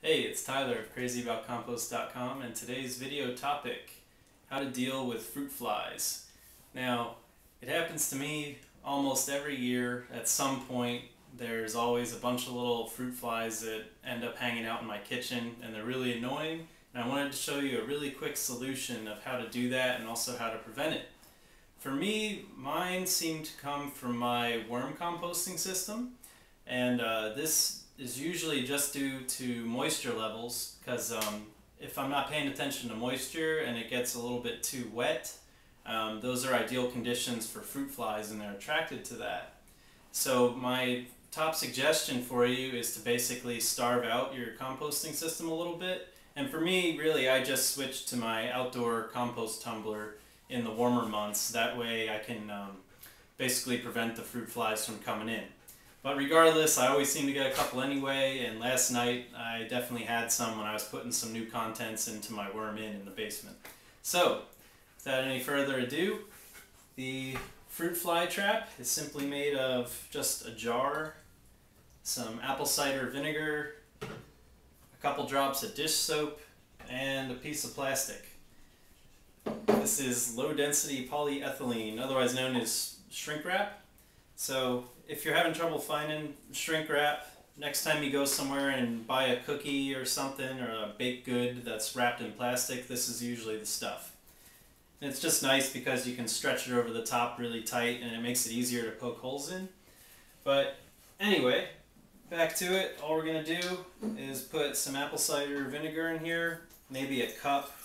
Hey, it's Tyler of crazyaboutcompost.com, and today's video topic, how to deal with fruit flies. Now, it happens to me almost every year. At some point, there's always a bunch of little fruit flies that end up hanging out in my kitchen, and they're really annoying. And I wanted to show you a really quick solution of how to do that and also how to prevent it. For me, mine seem to come from my worm composting system, and this is usually just due to moisture levels, because if I'm not paying attention to moisture and it gets a little bit too wet, those are ideal conditions for fruit flies and they're attracted to that. So my top suggestion for you is to basically starve out your composting system a little bit. And for me, really, I just switched to my outdoor compost tumbler in the warmer months. That way I can basically prevent the fruit flies from coming in. But regardless, I always seem to get a couple anyway, and last night I definitely had some when I was putting some new contents into my worm in the basement. So, without any further ado, the fruit fly trap is simply made of just a jar, some apple cider vinegar, a couple drops of dish soap, and a piece of plastic. This is low density polyethylene, otherwise known as shrink wrap. So if you're having trouble finding shrink wrap, next time you go somewhere and buy a cookie or something, or a baked good that's wrapped in plastic, this is usually the stuff. And it's just nice because you can stretch it over the top really tight and it makes it easier to poke holes in. But anyway, back to it. All we're going to do is put some apple cider vinegar in here. Maybe a cup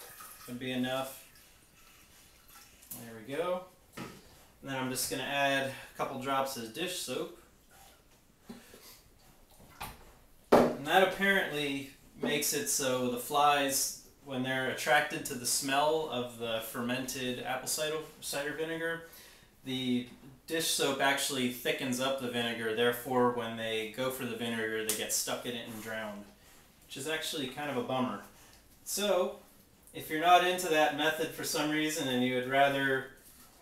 would be enough. There we go. And then I'm just going to add a couple drops of dish soap. And that apparently makes it so the flies, when they're attracted to the smell of the fermented apple cider vinegar, the dish soap actually thickens up the vinegar. Therefore, when they go for the vinegar, they get stuck in it and drowned, which is actually kind of a bummer. So, if you're not into that method for some reason and you would rather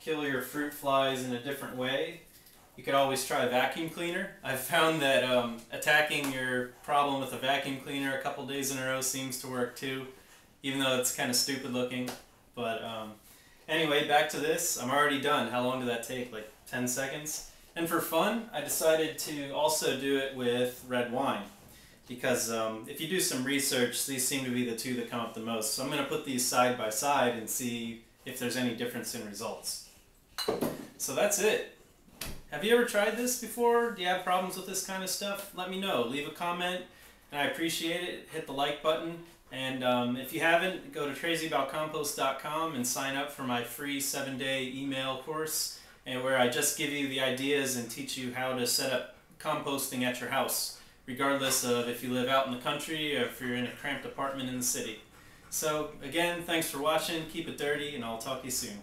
kill your fruit flies in a different way, you could always try a vacuum cleaner. I've found that attacking your problem with a vacuum cleaner a couple days in a row seems to work too, even though it's kind of stupid looking. But anyway, back to this. I'm already done. How long did that take? Like 10 seconds? And for fun, I decided to also do it with red wine, because if you do some research, these seem to be the two that come up the most. So I'm going to put these side by side and see if there's any difference in results. So that's it. Have you ever tried this before? Do you have problems with this kind of stuff? Let me know. Leave a comment, and I appreciate it. Hit the like button. And if you haven't, go to crazyaboutcompost.com and sign up for my free 7-day email course, and where I just give you the ideas and teach you how to set up composting at your house, regardless of if you live out in the country or if you're in a cramped apartment in the city. So again, thanks for watching. Keep it dirty, and I'll talk to you soon.